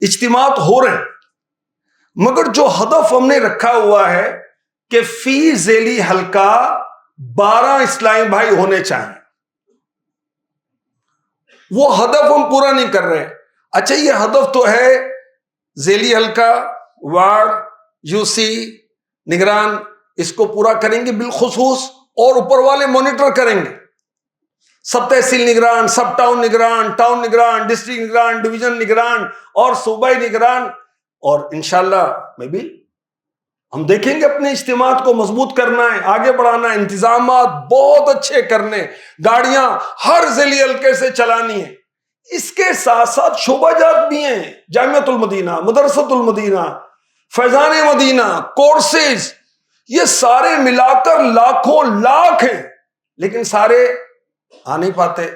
اجتماعات ہو رہے ہیں، مگر جو ہدف ہم نے رکھا ہوا ہے کہ فی ذیلی حلقہ 12 اسلامی بھائی ہونے چاہیے، وہ ہدف ہم پورا نہیں کر رہے۔ اچھا یہ ہدف تو ہے، ذیلی حلقہ، وارڈ، یو سی، نگران اس کو پورا کریں گے بالخصوص، اور اوپر والے مانیٹر کریں گے، سب تحصیل نگران، سب ٹاؤن نگران، ٹاؤن نگران، ڈسٹرکٹ نگران، ڈویژن نگران اور صوبائی نگران، اور انشاءاللہ میں بھی ہم دیکھیں گے اپنے اجتماعات کو مضبوط کرنا ہے، آگے بڑھانا ہے، انتظامات بہت اچھے کرنے، گاڑیاں ہر ذیلی حلقے سے چلانی ہے۔ اس کے ساتھ ساتھ شعبہ جات بھی ہیں، جامعۃ المدینہ، مدرسۃ المدینہ، فیضان مدینہ، کورسز، یہ سارے ملا کر لاکھوں لاکھ ہیں، لیکن سارے آ نہیں پاتے۔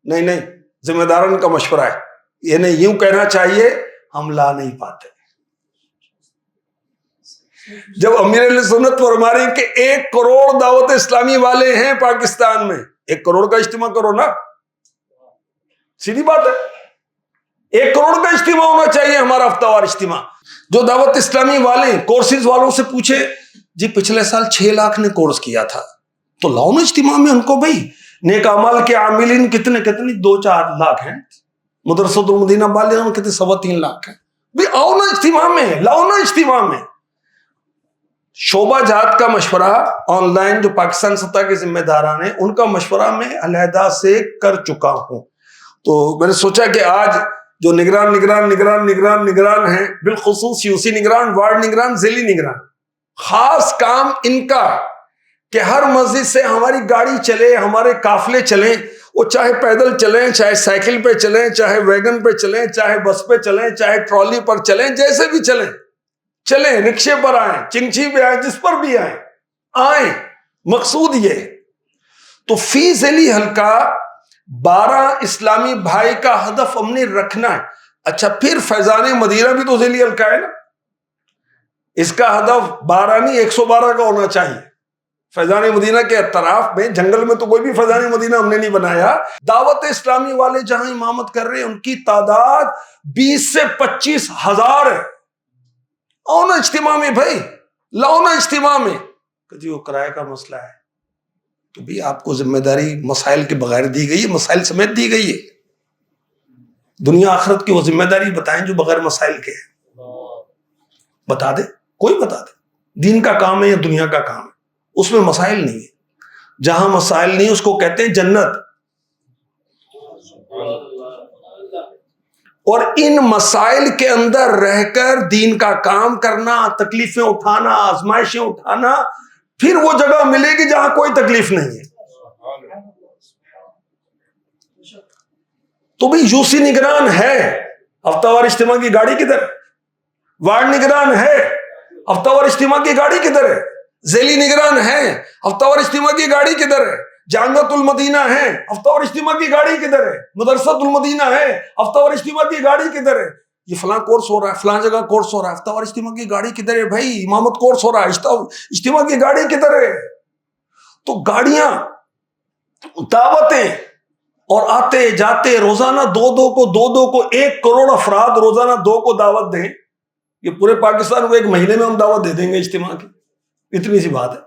نہیں، ذمہ داران کا مشورہ ہے، یہ نہیں یوں کہنا چاہیے ہم لا نہیں پاتے۔ جب امیر اہل سنت فرما رہے ہیں کہ 1 کروڑ دعوت اسلامی والے ہیں پاکستان میں، 1 کروڑ کا اجتماع کرو نا، سیدھی بات ہے، 1 کروڑ کا اجتماع ہونا چاہیے ہمارا ہفتہ وار اجتماع۔ جو دعوت اسلامی والے ہیں، کورسز والوں سے پوچھے جی پچھلے سال 6 لاکھ نے کورس کیا تھا، تو لاؤ نا اجتماع میں ان کو، بھائی نیک اعمال کے عاملین کتنے 2-4 لاکھ ہیں، مدرسۃ المدینہ بالغین کتنے 3.25 لاکھ ہیں، بھائی آؤ نا اجتماع میں، لاؤ نا اجتماع میں۔ شعبہ جات کا مشورہ آن لائن جو پاکستان سطح کے ذمہ داران ہیں ان کا مشورہ میں علیحدہ سے کر چکا ہوں، تو میں نے سوچا کہ آج جو نگران ہیں، بالخصوص یو سی نگران، وارڈ نگران، ذیلی نگران، خاص کام ان کا کہ ہر مسجد سے ہماری گاڑی چلے، ہمارے قافلے چلیں، وہ چاہے پیدل چلیں، چاہے سائیکل پہ چلیں، چاہے ویگن پہ چلیں، چاہے بس پہ چلیں، چاہے ٹرالی پر چلیں، جیسے بھی چلیں، رکشے پر آئیں، چنگچی پہ آئیں، جس پر بھی آئیں، مقصود یہ ہے۔ تو فی ذیلی حلقہ 12 اسلامی بھائی کا ہدف ہم نے رکھنا ہے۔ اچھا پھر فیضان مدینہ بھی تو ذیلی حلقہ ہے نا، اس کا ہدف 12 نہیں 112 کا ہونا چاہیے۔ فیضان مدینہ کے اطراف میں جنگل میں تو کوئی بھی فیضان مدینہ ہم نے نہیں بنایا، دعوت اسلامی والے جہاں امامت کر رہے ہیں ان کی تعداد 20 سے 25 ہزار ہے۔ آؤ نا اجتماع میں بھائی، لاؤ نا اجتماع میں۔ کہ جی وہ کرایہ کا مسئلہ ہے، تو بھی آپ کو ذمہ داری مسائل کے بغیر دی گئی ہے، مسائل سمیت دی گئی ہے، دنیا آخرت کی وہ ذمہ داری بتائیں جو بغیر مسائل کے ہے، بتا دے، کوئی بتا دے، دین کا کام ہے یا دنیا کا کام ہے، اس میں مسائل نہیں ہے، جہاں مسائل نہیں اس کو کہتے ہیں جنت۔ اور ان مسائل کے اندر رہ کر دین کا کام کرنا، تکلیفیں اٹھانا، آزمائشیں اٹھانا، پھر وہ جگہ ملے گی جہاں کوئی تکلیف نہیں ہے۔ تو بھی یو سی نگران ہے، ہفتہ وار اجتماع کی گاڑی کدھر ہے؟ وارڈ نگران ہے، ہفتہ وار اجتماع کی گاڑی کدھر ہے؟ ذیلی نگران ہے، ہفتہ وار اجتماع کی گاڑی کدھر ہے؟ جامعۃ المدینہ ہے، ہفتہ وار اجتماع کی گاڑی کدھر ہے؟ مدرسۃ المدینہ ہے، ہفتہ وار اجتماع کی گاڑی کدھر ہے؟ یہ فلاں کورس ہو رہا ہے، فلاں جگہ کورس ہو رہا ہے، ہفتہ وار اجتماع کی گاڑی کدھر ہے؟ بھائی امامت کورس ہو رہا ہے، اجتماع کی گاڑی کدھر ہے؟ تو گاڑیاں، دعوتیں، اور آتے جاتے روزانہ دو کو 1 کروڑ افراد روزانہ 2 کو دعوت دیں، یہ پورے پاکستان کو 1 مہینے میں ہم دعوت دے دیں گے اجتماع کی، اتنی سی بات ہے۔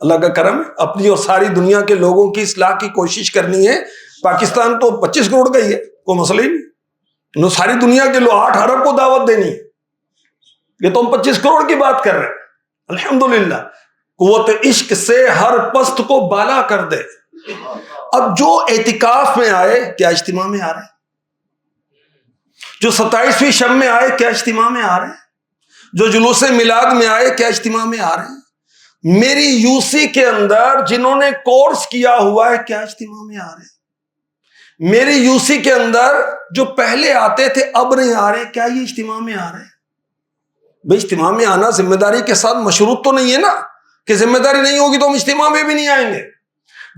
اللہ کا کرم ہے، اپنی اور ساری دنیا کے لوگوں کی اصلاح کی کوشش کرنی ہے۔ پاکستان تو 25 کروڑ کا ہی ہے، کوئی مسئلہ ہی نہیں، ساری دنیا کے لوگ 8 ارب کو دعوت دینی ہے، یہ تو ہم 25 کروڑ کی بات کر رہے ہیں۔ الحمدللہ قوت عشق سے ہر پست کو بالا کر دے۔ اب جو اعتکاف میں آئے کیا اجتماع میں آ رہے ہیں؟ جو 27ویں شب میں آئے کیا اجتماع میں آ رہے ہیں؟ جو جلوس میلاد میں آئے کیا اجتماع میں آ رہے ہیں؟ میری یو سی کے اندر جنہوں نے کورس کیا ہوا ہے کیا اجتماع میں آ رہے ہیں؟ میری یو سی کے اندر جو پہلے آتے تھے اب نہیں آ رہے، کیا یہ اجتماع میں آ رہے ہیں؟ بھئی اجتماع میں آنا ذمہ داری کے ساتھ مشروط تو نہیں ہے نا، کہ ذمہ داری نہیں ہوگی تو ہم اجتماع میں بھی نہیں آئیں گے۔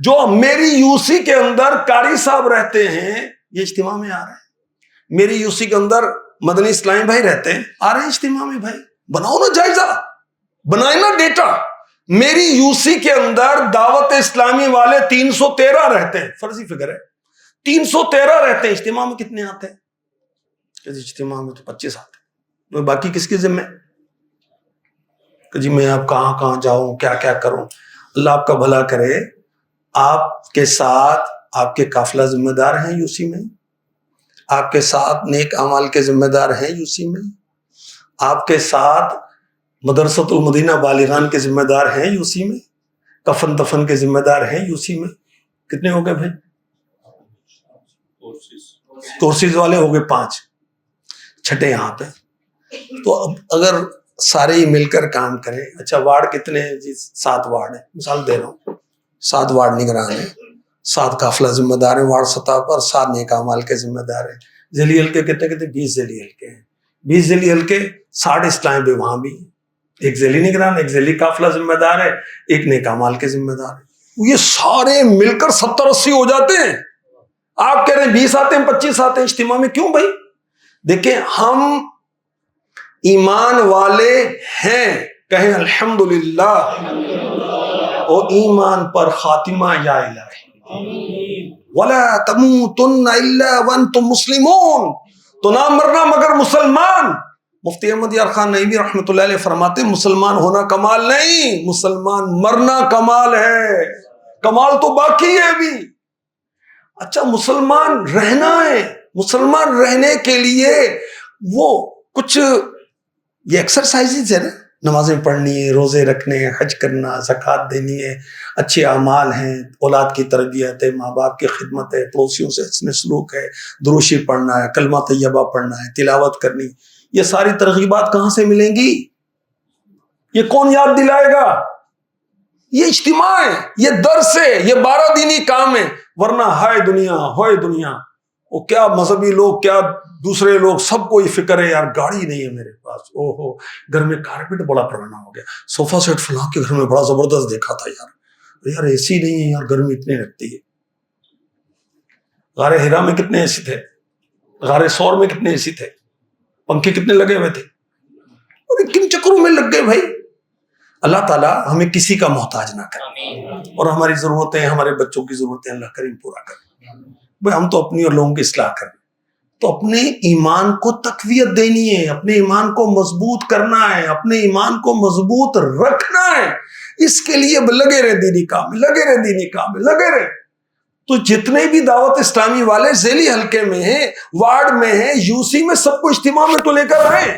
جو میری یو سی کے اندر قاری صاحب رہتے ہیں یہ اجتماع میں آ رہے ہیں، میری یو سی کے اندر مدنی اسلامی بھائی رہتے ہیں، آ رہے ہیں اجتماع میں۔ بھائی بناؤ نا جائزہ، بنائے نا ڈیٹا۔ میری یو سی کے اندر دعوت اسلامی والے 313 رہتے ہیں، فرضی فگر ہے، 313 رہتے ہیں، اجتماع میں کتنے آتے ہیں؟ اجتماع میں تو 25 آتے، باقی کس کی ذمہ کہ جی میں اب کہاں کہاں جاؤں، کیا کیا کروں؟ اللہ آپ کا بھلا کرے، آپ کے ساتھ آپ کے قافلہ ذمہ دار ہیں یو سی میں، آپ کے ساتھ نیک اعمال کے ذمہ دار ہیں یو سی میں، آپ کے ساتھ مدرسۃ المدینہ بالغان کے ذمہ دار ہیں یو سی میں، کفن دفن کے ذمہ دار ہیں یو سی میں. کتنے ہو گئے بھائی؟ کورسز والے ہو گئے 5، چھٹے یہاں پہ. تو اب اگر سارے ہی مل کر کام کریں. اچھا وارڈ کتنے ہیں جی؟ 7 وارڈ ہیں، مثال دے رہا ہوں. 7 وارڈ نگران ہیں، 7 قافلہ ذمہ دار ہیں وارڈ سطح پر، 7 نیک اعمال کے ذمہ دار ہیں. ذیلی حلقے کتنے 20 ذیلی حلقے ہیں. 20 ذیلی حلقے، 60 اسلام بھی وہاں بھی، ایک ذیلی نگران، ایک ذیلی قافلہ ذمہ دار ہے، ایک نیک اعمال کے ذمہ دار ہے. یہ سارے مل کر 70-80 ہو جاتے ہیں. آپ کہہ رہے ہیں 20 آتے ہیں 25 آتے ہیں اجتماع میں. کیوں بھائی؟ دیکھیں ہم ایمان والے ہیں، کہیں الحمدللہ، اور ایمان پر خاتمہ یا الہی ولا تموتن الا وانتم مسلمون، تو نہ مرنا مگر مسلمان. مفتی احمد یار خان نعیمی رحمۃ اللہ علیہ فرماتے ہیں مسلمان ہونا کمال نہیں، مسلمان مرنا کمال ہے. کمال تو باقی ہے ابھی. اچھا مسلمان رہنا ہے، مسلمان رہنے کے لیے وہ کچھ یہ ایکسرسائزز ہے نا، نمازیں پڑھنی ہے، روزے رکھنے ہیں، حج کرنا، زکوٰۃ دینی ہے، اچھے اعمال ہیں، اولاد کی تربیت ہے، ماں باپ کی خدمت ہے، پڑوسیوں سے حسن سلوک ہے، دروشی پڑھنا ہے، کلمہ طیبہ پڑھنا ہے، تلاوت کرنی. یہ ساری ترغیبات کہاں سے ملیں گی؟ یہ کون یاد دلائے گا؟ یہ اجتماع ہے، یہ درس ہے، یہ 12 دینی کام ہے. ورنہ ہائے دنیا ہوئے دنیا، وہ کیا مذہبی لوگ، کیا دوسرے لوگ، سب کو یہ فکر ہے یار گاڑی نہیں ہے میرے پاس، او ہو گھر میں کارپیٹ بڑا پرانا ہو گیا، صوفہ سیٹ فلاں کے گھر میں بڑا زبردست دیکھا تھا یار اے سی نہیں ہے یار، گرمی اتنی لگتی ہے. غار ہرا میں کتنے اے سی تھے؟ غار ثور میں کتنے اے سی تھے؟ پنکھے کتنے لگے ہوئے تھے؟ اور کن چکروں میں لگ گئے بھائی. اللہ تعالیٰ ہمیں کسی کا محتاج نہ کرے، اور ہماری ضرورتیں، ہمارے بچوں کی ضرورتیں اللہ کریم پورا کرے. بھائی ہم تو اپنی اور لوگوں کی اصلاح کریں، تو اپنے ایمان کو تقویت دینی ہے، اپنے ایمان کو مضبوط کرنا ہے، اپنے ایمان کو مضبوط رکھنا ہے. اس کے لیے لگے رہے دینی کام میں، لگے رہے دینی کام میں، لگے رہے. تو جتنے بھی دعوت اسلامی والے ذیلی حلقے میں ہیں، وارڈ میں ہیں، یو سی میں، سب کو اجتماع میں تو لے کر آئیں.